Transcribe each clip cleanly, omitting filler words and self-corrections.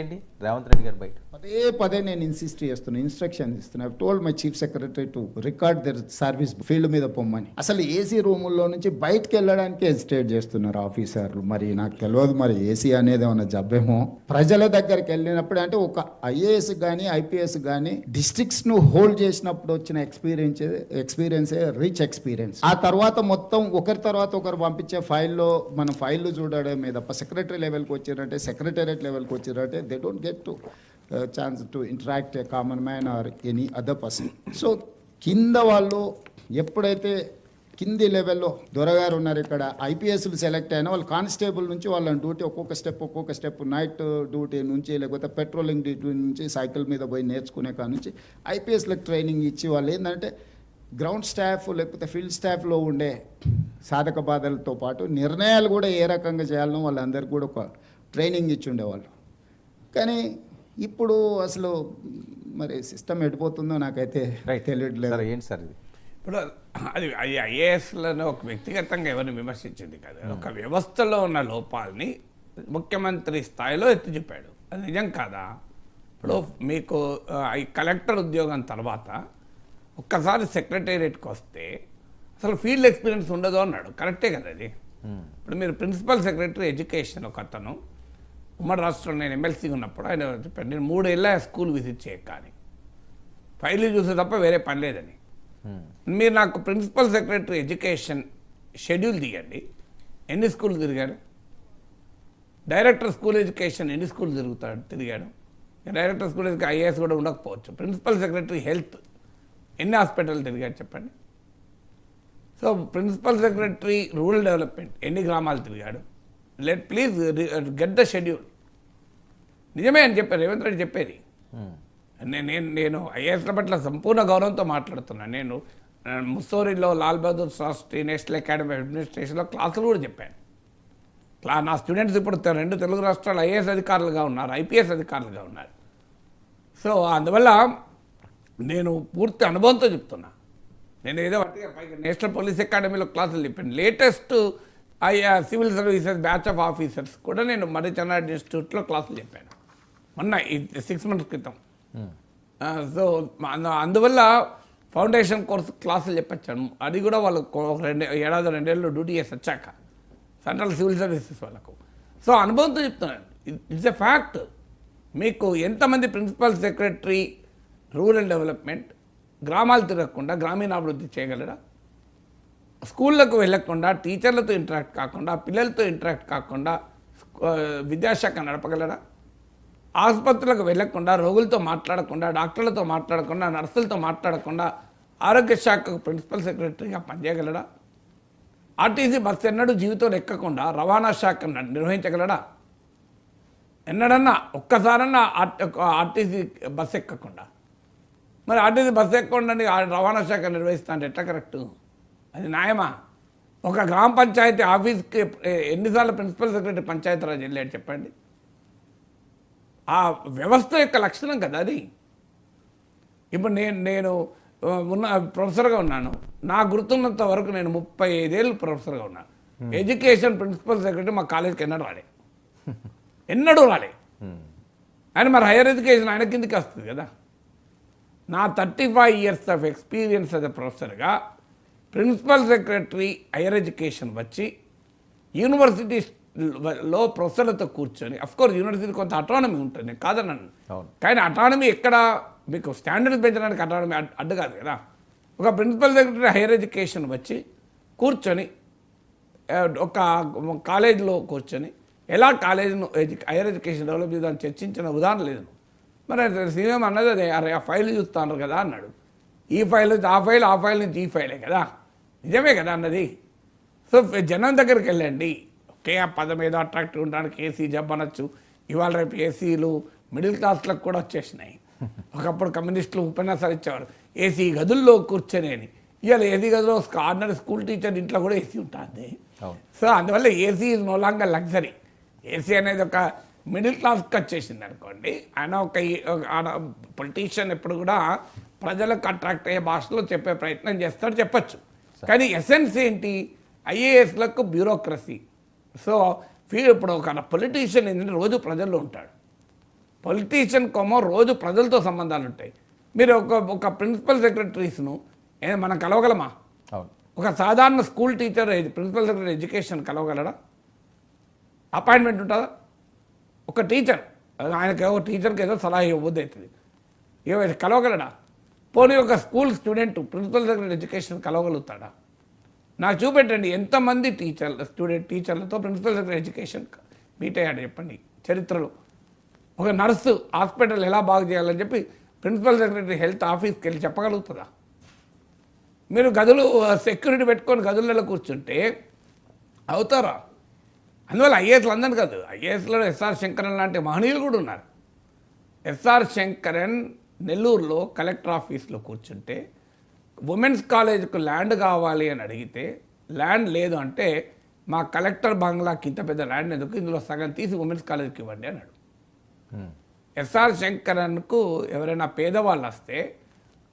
ఏంటి రేవంత్ రెడ్డి గారు బయట పదే పదే నేను ఇన్సిస్ట్ చేస్తున్నా, ఇన్స్ట్రక్షన్ ఇస్తున్నా. I told my chief secretary to record there service field మీద పొమ్మని. అసలు ఏసీ రూముల్లో నుంచి బయటకు వెళ్ళడానికి హెసిటేట్ చేస్తున్నారు ఆఫీసర్లు. మరి నాకు తెలియదు, మరి ఏసీ అనేది ఏమన్నా జబ్బేమో. ప్రజల దగ్గరికి వెళ్ళినప్పుడు అంటే ఒక ఐఏఎస్ కానీ ఐపీఎస్ కానీ డిస్ట్రిక్ట్స్ను హోల్డ్ చేసినప్పుడు వచ్చిన ఎక్స్పీరియన్సే రిచ్ ఎక్స్పీరియన్స్. ఆ తర్వాత మొత్తం ఒకరి తర్వాత ఒకరు పంపించే ఫైల్లో మనం ఫైళ్ళు చూడడమే తప్ప సెక్రటరీ లెవెల్కి వచ్చిరంటే, సెక్రటేరియట్ లెవెల్కి వచ్చిరంటే they don't get to chance to interact a common man or any other person. So కింద వాళ్ళు ఎప్పుడైతే కింది లెవెల్లో దొరగారు ఉన్నారు, ఇక్కడ ఐపీఎస్లు సెలెక్ట్ అయినా వాళ్ళు కానిస్టేబుల్ నుంచి వాళ్ళ డ్యూటీ ఒక్కొక్క స్టెప్ నైట్ డ్యూటీ నుంచి లేకపోతే పెట్రోలింగ్ డ్యూటీ నుంచి సైకిల్ మీద పోయి నేర్చుకునే కాడ నుంచి ఐపీఎస్లకు ట్రైనింగ్ ఇచ్చి వాళ్ళు ఏంటంటే గ్రౌండ్ స్టాఫ్ లేకపోతే ఫీల్డ్ స్టాఫ్లో ఉండే సాధక బాధలతో పాటు నిర్ణయాలు కూడా ఏ రకంగా చేయాలనో వాళ్ళందరికీ కూడా ఒక ట్రైనింగ్ ఇచ్చి ఉండేవాళ్ళు. కానీ ఇప్పుడు అసలు మరి సిస్టమ్ ఎడిపోతుందో నాకైతే తెలియట్లేదు. ఏంటి సార్ ఇది? ఇప్పుడు అది ఐఏఎస్లను ఒక వ్యక్తిగతంగా ఎవరిని విమర్శించింది కదా, ఒక వ్యవస్థలో ఉన్న లోపాలని ముఖ్యమంత్రి స్థాయిలో ఎత్తి చెప్పాడు. అది నిజం కాదా? ఇప్పుడు మీకు ఈ కలెక్టర్ ఉద్యోగం తర్వాత ఒక్కసారి సెక్రటేరియట్కి వస్తే అసలు ఫీల్డ్ ఎక్స్పీరియన్స్ ఉండదు అన్నాడు. కరెక్టే కదా అది. ఇప్పుడు మీరు ప్రిన్సిపల్ సెక్రటరీ ఎడ్యుకేషన్ ఒక అతను ఉమ్మడి రాష్ట్రంలో నేను ఎమ్మెల్సీ ఉన్నప్పుడు ఆయన చెప్పాడు, నేను 3 ఏళ్ళ స్కూల్ విజిట్ చేయక కానీ ఫైల్ చూసే తప్ప వేరే పని లేదని. మీరు నాకు ప్రిన్సిపల్ సెక్రటరీ ఎడ్యుకేషన్ షెడ్యూల్ తీయండి, ఎన్ని స్కూల్ తిరిగాడు? డైరెక్టర్ స్కూల్ ఎడ్యుకేషన్ ఎన్ని స్కూల్ తిరిగాడు? డైరెక్టర్ స్కూల్ ఎడ్యుకేషన్ ఐఏఎస్ కూడా ఉండకపోవచ్చు. ప్రిన్సిపల్ సెక్రటరీ హెల్త్ ఎన్ని హాస్పిటల్ తిరిగాడు చెప్పండి? So principal secretary rural development ఎన్ని గ్రామాలు తిరిగాడు? Please get the schedule. నిజమే అని చెప్పారు రేవంత్ రెడ్డి చెప్పేది. నేను ఐఏఎస్ల పట్ల సంపూర్ణ గౌరవంతో మాట్లాడుతున్నాను. నేను ముస్సోరిలో Lal Bahadur Shastri National Academy of అడ్మినిస్ట్రేషన్లో క్లాసులు కూడా చెప్పాను. నా స్టూడెంట్స్ ఇప్పుడు 2 తెలుగు రాష్ట్రాలు ఐఏఎస్ అధికారులుగా ఉన్నారు, ఐపీఎస్ అధికారులుగా ఉన్నారు. సో అందువల్ల నేను పూర్తి అనుభవంతో చెప్తున్నా. నేను ఏదో నేషనల్ పోలీస్ అకాడమీలో క్లాసులు చెప్పాను. Latest civil services batch of officers కూడా నేను మర్రి చెన్నారెడ్డి ఇన్స్టిట్యూట్లో క్లాసులు చెప్పాను మొన్న 6 months క్రితం. సో అందువల్ల ఫౌండేషన్ కోర్సు క్లాసులు చెప్పచ్చాను. అది కూడా వాళ్ళు 2 ఏళ్ళు డ్యూటీ చేసి వచ్చాక సెంట్రల్ సివిల్ సర్వీసెస్ వాళ్ళకు. సో అనుభవంతో చెప్తున్నాను, ఇట్స్ ఎ ఫ్యాక్ట్. మీకు ఎంతమంది ప్రిన్సిపల్ సెక్రటరీ రూరల్ డెవలప్మెంట్ గ్రామాలు తిరగకుండా గ్రామీణాభివృద్ధి చేయగలరా? స్కూళ్ళకు వెళ్ళకుండా, టీచర్లతో ఇంటరాక్ట్ కాకుండా, పిల్లలతో ఇంటరాక్ట్ కాకుండా విద్యాశాఖ నడపగలరా? ఆసుపత్రులకు వెళ్ళకుండా, రోగులతో మాట్లాడకుండా, డాక్టర్లతో మాట్లాడకుండా, నర్సులతో మాట్లాడకుండా ఆరోగ్య శాఖకు ప్రిన్సిపల్ సెక్రటరీగా పనిచేయగలడా? ఆర్టీసీ బస్సు ఎన్నడూ జీవితంలో ఎక్కకుండా రవాణా శాఖ నిర్వహించగలడా? ఎన్నడన్నా ఒక్కసారన్నా ఆర్టీసీ బస్సు ఎక్కకుండా, మరి ఆర్టీసీ బస్సు ఎక్కకుండా రవాణా శాఖ నిర్వహిస్తా అంటే ఎట్లా కరెక్టు? అది న్యాయమా? ఒక గ్రామ పంచాయతీ ఆఫీస్కి ఎన్నిసార్లు ప్రిన్సిపల్ సెక్రటరీ పంచాయతీరాజ్ వెళ్ళాడు చెప్పండి? ఆ వ్యవస్థ యొక్క లక్షణం కదా అది. ఇప్పుడు నేను ప్రొఫెసర్గా ఉన్నాను. నా గుర్తున్నంత వరకు నేను 35 ఏళ్ళు ప్రొఫెసర్గా ఉన్నాను. ఎడ్యుకేషన్ ప్రిన్సిపల్ సెక్రటరీ మా కాలేజీకి ఎన్నడూ రాలే. ఆయన మరి హైయర్ ఎడ్యుకేషన్ ఆయన కిందకి వస్తుంది కదా. నా 35 years ఆఫ్ ఎక్స్పీరియన్స్ అదే ప్రొఫెసర్గా ప్రిన్సిపల్ సెక్రటరీ హైయర్ ఎడ్యుకేషన్ వచ్చి యూనివర్సిటీలో ప్రొఫెసర్లతో కూర్చొని, అఫ్కోర్స్ యూనివర్సిటీ కొంత అటానమీ ఉంటుంది, నేను కాదన్నాను. కానీ అటానమీ ఎక్కడ మీకు స్టాండర్డ్స్ పెంచడానికి అటానమీ అడ్డు కాదు కదా. ఒక ప్రిన్సిపల్ సెక్రటరీ హైయర్ ఎడ్యుకేషన్ వచ్చి కూర్చొని ఒక కాలేజీలో కూర్చొని ఎలా కాలేజీను హైయర్ ఎడ్యుకేషన్ డెవలప్ చేద్దామని చర్చించిన ఉదాహరణ లేదు. మరి సీఎం అన్నది అదే, అరే ఆ ఫైల్ చూస్తాను కదా అన్నాడు. ఈ ఫైల్ నుంచి ఆ ఫైల్, ఆ ఫైల్ నుంచి ఈ ఫైలే కదా. నిజమే కదా అన్నది. సో జనం దగ్గరికి వెళ్ళండి. ఓకే, ఆ పదం ఏదో అట్రాక్టివ్ ఉండడానికి ఏసీ జబ్ అనొచ్చు. ఇవాళ రేపు ఏసీలు మిడిల్ క్లాస్లకు కూడా వచ్చేసినాయి. ఒకప్పుడు కమ్యూనిస్టులు ఉపన్యాసాలు ఇచ్చేవారు ఏసీ గదుల్లో కూర్చొని అని. ఇవాళ ఏసీ గదిలో ఆర్డినరీ స్కూల్ టీచర్ ఇంట్లో కూడా ఏసీ ఉంటుంది. సో అందువల్ల AC is no longer luxury. AC అనేది ఒక మిడిల్ క్లాస్కి వచ్చేసింది అనుకోండి. ఆయన ఒక పొలిటీషియన్ ఎప్పుడు కూడా ప్రజలకు అట్రాక్ట్ అయ్యే భాషలో చెప్పే ప్రయత్నం చేస్తాడు, చెప్పచ్చు. కానీ ఎసెన్స్ ఏంటి? ఐఏఎస్లకు బ్యూరోక్రసీ. సో ఇప్పుడు ఒక పొలిటీషియన్ ఏంటంటే రోజు ప్రజల్లో ఉంటాడు. పొలిటీషియన్ కొమ్మో రోజు ప్రజలతో సంబంధాలు ఉంటాయి. మీరు ఒక ప్రిన్సిపల్ సెక్రటరీస్ను మనం కలవగలమా? అవును. ఒక సాధారణ school teacher principal secretary education కలవగలడా? అపాయింట్మెంట్ ఉంటుందా? ఒక టీచర్ ఆయనకి ఒక టీచర్కి ఏదో సలహా ఇవ్వద్దు అవుతుంది, కలవగలడా? పోనీ ఒక school student principal secretary education కలవగలుగుతాడా? నాకు చూపెట్టండి ఎంతమంది టీచర్లతో ప్రిన్సిపల్ సెక్రటరీ ఎడ్యుకేషన్ మీట్ అయ్యాడు చెప్పండి చరిత్రలో. ఒక నర్సు హాస్పిటల్ ఎలా బాగు చేయాలని చెప్పి ప్రిన్సిపల్ సెక్రటరీ హెల్త్ ఆఫీస్కి వెళ్ళి చెప్పగలుగుతుందా? మీరు గదులు సెక్యూరిటీ పెట్టుకొని గదులలో కూర్చుంటే అవుతారా? అందువల్ల ఐఏఎస్లు అందరు కాదు, ఐఏఎస్లో ఎస్ఆర్ శంకరన్ లాంటి మహనీయులు కూడా ఉన్నారు. ఎస్ఆర్ శంకరన్ నెల్లూరులో కలెక్టర్ ఆఫీస్లో కూర్చుంటే ఉమెన్స్ కాలేజ్కు ల్యాండ్ కావాలి అని అడిగితే ల్యాండ్ లేదు అంటే మా కలెక్టర్ బంగ్లాకి ఇంత పెద్ద ల్యాండ్ ఎందుకు, ఇందులో సగం తీసి ఉమెన్స్ కాలేజ్కి ఇవ్వండి అన్నాడు. ఎస్ఆర్ శంకరన్కు ఎవరైనా పేదవాళ్ళు వస్తే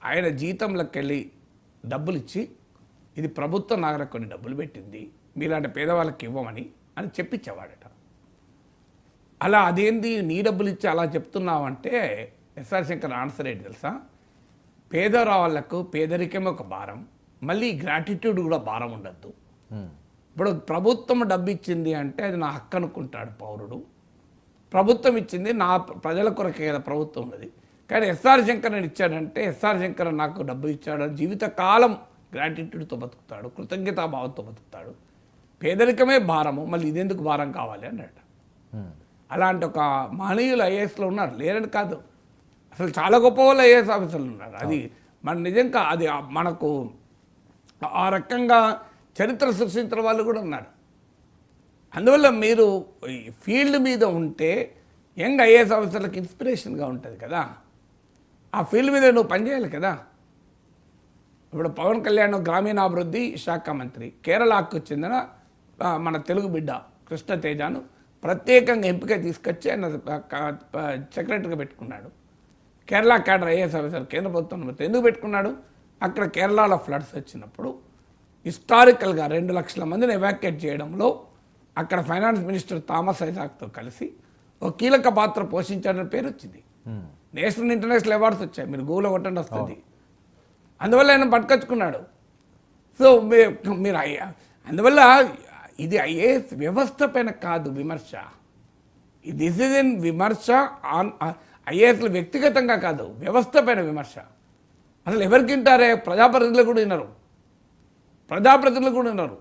ఆయన జీతంలోకి వెళ్ళి డబ్బులు ఇచ్చి ఇది ప్రభుత్వం నాకు కొన్ని డబ్బులు పెట్టింది మీలాంటి పేదవాళ్ళకి ఇవ్వమని అని చెప్పించేవాడట. అలా అదేంది నీ డబ్బులు ఇచ్చి అలా చెప్తున్నావంటే ఎస్ఆర్ శంకర్ ఆన్సర్ ఏంటి తెలుసా? పేదవాళ్ళకు పేదరికమే ఒక భారం, మళ్ళీ గ్రాటిట్యూడ్ కూడా భారం ఉండద్దు. ఇప్పుడు ప్రభుత్వం డబ్బు ఇచ్చింది అంటే అది నా హక్కు అనుకుంటాడు పౌరుడు. ప్రభుత్వం ఇచ్చింది నా ప్రజల కొరకే కదా ప్రభుత్వం ఉన్నది. కానీ ఎస్ఆర్ శంకరన్ ఇచ్చాడంటే ఎస్ఆర్ శంకరన్ నాకు డబ్బు ఇచ్చాడు జీవితకాలం గ్రాటిట్యూడ్తో బతుకుతాడు, కృతజ్ఞతాభావంతో బతుకుతాడు. పేదరికమే భారము, మళ్ళీ ఇదెందుకు భారం కావాలి అన్నట్టు. అలాంటి ఒక మహనీయులు ఐఏఎస్లో ఉన్నారు, లేరని కాదు, అసలు చాలా గొప్ప వాళ్ళు ఐఏఎస్ ఆఫీసర్లు ఉన్నారు. అది మన నిజంగా అది మనకు ఆ రకంగా చరిత్ర సృష్టించిన వాళ్ళు కూడా ఉన్నారు. అందువల్ల మీరు ఈ ఫీల్డ్ మీద ఉంటే యంగ్ ఐఏఎస్ ఆఫీసర్లకు ఇన్స్పిరేషన్గా ఉంటుంది కదా, ఆ ఫీల్డ్ మీద నువ్వు పనిచేయాలి కదా. ఇప్పుడు పవన్ కళ్యాణ్ గ్రామీణాభివృద్ధి శాఖ మంత్రి, కేరళకు చెందిన మన తెలుగు బిడ్డ కృష్ణ తేజాను ప్రత్యేకంగా ఎంపిక తీసుకొచ్చి ఆయన సెక్రటరీగా పెట్టుకున్నాడు. కేరళ క్యాడర్ ఐఏఎస్ ఆఫీసర్ కేంద్ర ప్రభుత్వం ఎందుకు పెట్టుకున్నాడు? అక్కడ కేరళలో ఫ్లడ్స్ వచ్చినప్పుడు హిస్టారికల్గా 2 లక్షల మందిని ఎవాక్యుయేట్ చేయడంలో అక్కడ ఫైనాన్స్ మినిస్టర్ థామస్ ఐజాక్తో కలిసి ఒక కీలక పాత్ర పోషించాడని పేరు వచ్చింది. నేషనల్ ఇంటర్నేషనల్ అవార్డ్స్ వచ్చాయి, మీరు గూగుల్లో కొట్టండి వస్తుంది. అందువల్ల ఆయన పట్టుకొచ్చుకున్నాడు. సో మీరు అందువల్ల ఇది ఐఏఎస్ వ్యవస్థ పైన కాదు విమర్శ, దిస్ ఇస్ ఇన్ విమర్శ ఆన్ ఐఏఎస్లు వ్యక్తిగతంగా కాదు, వ్యవస్థ పైన విమర్శ. అసలు ఎవరికి వింటారే? ప్రజాప్రతినిధులు కూడా వినరు, ప్రజాప్రతినిధులు కూడా వినరు.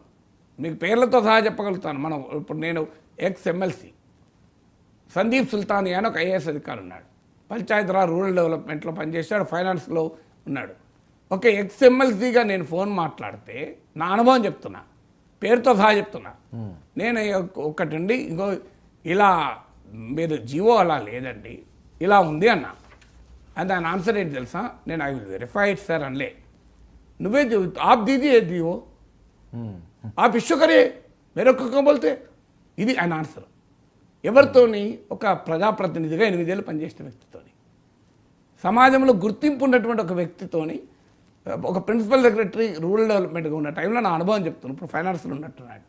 మీకు పేర్లతో సహా చెప్పగలుగుతాను. మనం ఇప్పుడు నేను ఎక్స్ ఎమ్మెల్సీ సందీప్ సుల్తానియా అని ఒక ఐఏఎస్ అధికారి ఉన్నాడు, పంచాయతీరాజ్ రూరల్ డెవలప్మెంట్లో పనిచేశాడు, ఫైనాన్స్లో ఉన్నాడు. ఒక ఎక్స్ ఎమ్మెల్సీగా నేను ఫోన్ మాట్లాడితే నా అనుభవం చెప్తున్నా, పేరుతో సహా చెప్తున్నా. నేను ఒకటండి ఇంకో ఇలా మీరు జీవో అలా లేదండి ఇలా ఉంది అన్నా. అది దాని ఆన్సర్ ఏంటి తెలుసా? నేను I will verify it sir అనలే. నువ్వే ఆప్ దీజియే జీవో, ఆప్ ఇష్యూ కరే మేరే को बोलते. ఇది ఆయన ఆన్సర్. ఎవరితోని? ఒక ప్రజాప్రతినిధిగా 8 ఏళ్ళు పనిచేసిన వ్యక్తితోని, సమాజంలో గుర్తింపు ఉన్నటువంటి ఒక వ్యక్తితోని, ఒక ప్రిన్సిపల్ సెక్రటరీ రూరల్ డెవలప్మెంట్గా ఉన్న టైంలో నా అనుభవం చెప్తున్నాను. ఇప్పుడు ఫైనాన్స్లో ఉన్నట్టున్నాడు.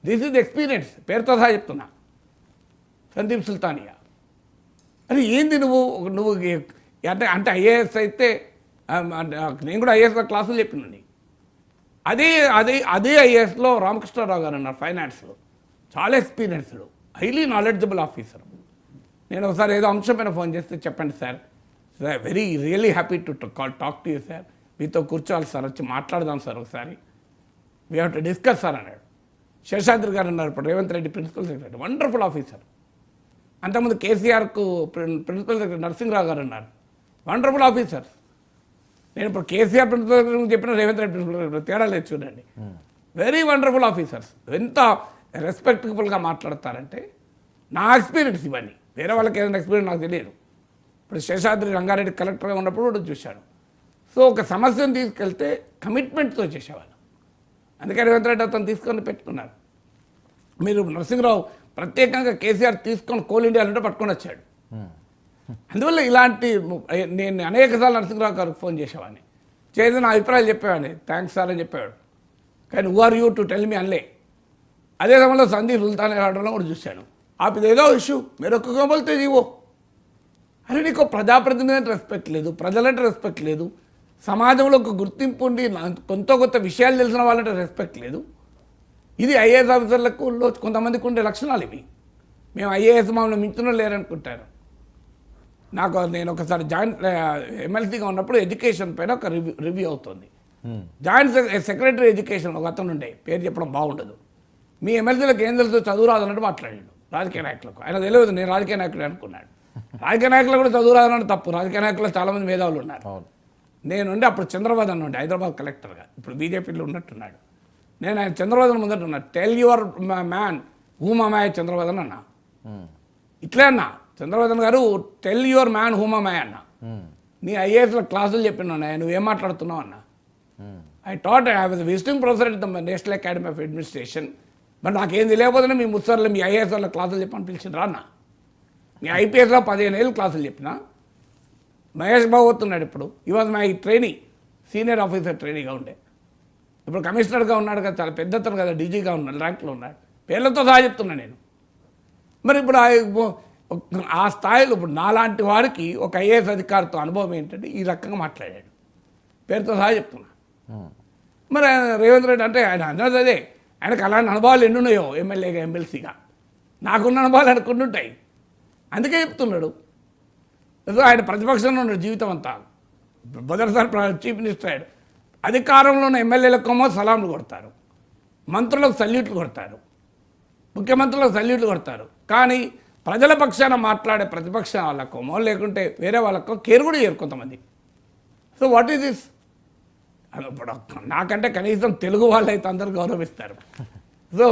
దిస్ ఈజ్ ఎక్స్పీరియన్స్, పేరుతో సహా చెప్తున్నా. సందీప్ సుల్తానియా అది ఏంది నువ్వు అంటే ఐఏఎస్ అయితే నేను కూడా ఐఏఎస్లో క్లాసులు చెప్పినండి. అదే ఐఏఎస్లో రామకృష్ణారావు గారు అన్నారు, ఫైనాన్స్లో చాలా ఎక్స్పీరియన్స్డ్ హైలీ నాలెడ్జబుల్ ఆఫీసర్. నేను ఒకసారి ఏదో అంశం పైన ఫోన్ చేస్తే చెప్పండి sir, very really happy to talk to you sir, మీతో కూర్చోవాలి సార్, వచ్చి మాట్లాడదాం సార్ ఒకసారి, we have to discuss sir అన్నాడు. శేషాద్రి గారు అన్నారు, ఇప్పుడు Revanth Reddy principal secretary, wonderful officer. అంతకుముందు కేసీఆర్కు ప్రిన్సిపల్ సెక్రటరీ నరసింహరావు గారు అన్నారు, వండర్ఫుల్ ఆఫీసర్స్. నేను ఇప్పుడు కేసీఆర్ ప్రిన్సిపల్ సెక్రటరీ చెప్పిన రేవంత్ రెడ్డి ప్రిన్సిపల్ సెక్రటరీ తేడా లేదు చూడండి. Very wonderful officers. ఎంత రెస్పెక్ట్ఫుల్గా మాట్లాడతారంటే నా ఎక్స్పీరియన్స్ ఇవన్నీ. వేరే వాళ్ళకి ఏదైనా ఎక్స్పీరియన్స్ నాకు తెలియదు. ఇప్పుడు శేషాద్రి రంగారెడ్డి కలెక్టర్గా ఉన్నప్పుడు కూడా చూశాను. సో ఒక సమస్యను తీసుకెళ్తే కమిట్మెంట్తో చేసేవాళ్ళు. అందుకే రేవంత్ రెడ్డి అతను తీసుకొని పెట్టుకున్నారు. మీరు నరసింహరావు ప్రత్యేకంగా కేసీఆర్ తీసుకొని కోల్ ఇండియాలో పట్టుకొని వచ్చాడు. అందువల్ల ఇలాంటి నేను అనేకసార్లు నరసింహరావు గారికి ఫోన్ చేసేవాడిని, చేసి నా అభిప్రాయాలు చెప్పేవాడిని, థ్యాంక్స్ సార్ అని చెప్పేవాడు. కానీ who are you to tell me అనలే. అదే సమయంలో సందీప్ సుల్తానియా రావడంలో కూడా చూశాను. आप ఏదో ఇష్యూ मेरे को बोलते जी वो అరే నీకు ప్రజాప్రతినిధి అంటే రెస్పెక్ట్ లేదు, ప్రజలంటే రెస్పెక్ట్ లేదు, సమాజంలో ఒక గుర్తింపు ఉండి కొత్త విషయాలు తెలిసిన వాళ్ళంటే రెస్పెక్ట్ లేదు. ఇది ఐఏఎస్ ఆఫీసర్లకు కొంతమందికి ఉండే లక్షణాలు ఇవి. మేము ఐఏఎస్ మమ్మల్ని మించిన లేరనుకుంటారు. నేను ఒకసారి జాయింట్ ఎమ్మెల్సీగా ఉన్నప్పుడు ఎడ్యుకేషన్ పైన ఒక రివ్యూ అవుతుంది. జాయింట్ సెక్రటరీ ఎడ్యుకేషన్ ఒక అతను ఉండే, పేరు చెప్పడం బాగుండదు. మీ ఎమ్మెల్సీలకు ఏం తెలుసు, చదువు రాదన్నట్టు మాట్లాడాడు రాజకీయ నాయకులకు. ఆయన తెలియదు నేను రాజకీయ నాయకుడు అనుకున్నాడు. రాజకీయ నాయకులు కూడా చదువు రాదన్నట్టు తప్పు. రాజకీయ నాయకులు చాలామంది మేధావులు ఉన్నారు. నేనుండి అప్పుడు చంద్రబాబు అన్న ఉండే హైదరాబాద్ కలెక్టర్గా, ఇప్పుడు బీజేపీలో ఉన్నట్టున్నాడు. నేను ఆయన చంద్రబాబు ముందట ఉన్నా, టెల్ యువర్ మ్యాన్ హూమ్ అమాయ్ చంద్రబాబు అన్నా. ఇట్లే అన్నా Chandrababu garu, tell your man whom అమాయ్ అన్న. నీ ఐఏఎస్లో క్లాసులు చెప్పినా నువ్వేం మాట్లాడుతున్నావు అన్న. I thought I was visiting professor at the National Academy of Administration. మరి నాకేం తెలియకపోతేనే మీ ముసర్లు మీ ఐఏఎస్ వాళ్ళ క్లాసులు చెప్పని పిలిచిండ్రా అన్న. మీ ఐపీఎస్లో 15 ఏళ్ళు క్లాసులు చెప్పిన. మహేష్ బాబు వస్తున్నాడు ఇప్పుడు, ఈ was my training, senior officer ట్రైనింగ్గా ఉండే. ఇప్పుడు కమిషనర్గా ఉన్నాడు కదా, చాలా పెద్ద అతను కదా, డీజీగా ఉన్నాడు, ర్యాంక్లో ఉన్నాడు, పేర్లతో సహా చెప్తున్నా నేను. మరి ఇప్పుడు ఆ స్థాయిలో ఇప్పుడు నాలాంటి వాడికి ఒక ఐఏఎస్ అధికారితో అనుభవం ఏంటంటే ఈ రకంగా మాట్లాడాడు, పేరుతో సహా చెప్తున్నా. మరి ఆయన రేవంత్ రెడ్డి అంటే ఆయన అన్నది అదే, ఆయనకు అలాంటి అనుభవాలు ఎన్ని ఉన్నాయో ఎమ్మెల్యేగా ఎమ్మెల్సీగా. నాకున్న అనుభవాలు ఆయనకు కొన్ని ఉంటాయి, అందుకే చెప్తున్నాడు. ఆయన ప్రతిపక్షంలో ఉన్నాడు జీవితం అంతా. మొదటిసారి చీఫ్ మినిస్టర్ అయ్యాడు. అధికారంలో ఉన్న ఎమ్మెల్యేలకేమో సలాంలు కొడతారు, మంత్రులకు సల్యూట్లు కొడతారు, ముఖ్యమంత్రులకు సల్యూట్లు కొడతారు. కానీ ప్రజల పక్షాన మాట్లాడే ప్రతిపక్ష వాళ్ళకోమో లేకుంటే వేరే వాళ్ళకో కేర్ కూడా చేయరు కొంతమంది. So what is this? ఇప్పుడు నాకంటే కనీసం తెలుగు వాళ్ళు అయితే అందరూ గౌరవిస్తారు. సో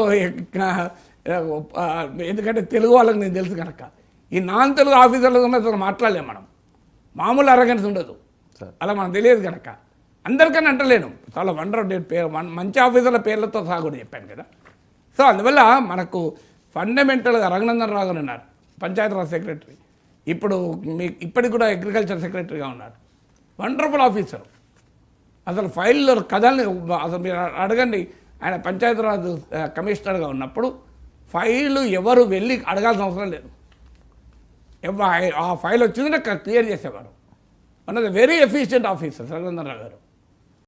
ఎందుకంటే తెలుగు వాళ్ళకి నేను తెలుసు కనుక. ఈ నాన్ తెలుగు ఆఫీసర్లు అసలు మాట్లాడలేము మనం, మామూలు అరగన్స్ ఉండదు, అలా మనకు తెలియదు కనుక. అందరికన్నా అంటలేను, చాలా పేరు మంచి ఆఫీసర్ల పేర్లతో సహా కూడా చెప్పాను కదా. సో అందువల్ల మనకు ఫండమెంటల్గా రఘునందన్ రావు గారు ఉన్నారు, పంచాయతీరాజ్ సెక్రటరీ, ఇప్పుడు ఇప్పటికి కూడా అగ్రికల్చర్ సెక్రటరీగా ఉన్నారు, వండర్ఫుల్ ఆఫీసర్. అసలు ఫైల్లో కథల్ని అసలు మీరు అడగండి, ఆయన పంచాయతీరాజ్ కమిషనర్గా ఉన్నప్పుడు ఫైలు ఎవరు వెళ్ళి అడగాల్సిన అవసరం లేదు, ఆ ఫైల్ వచ్చిందంటే క్లియర్ చేసేవారు. One of the very efficient officer Raghunandan Rao గారు.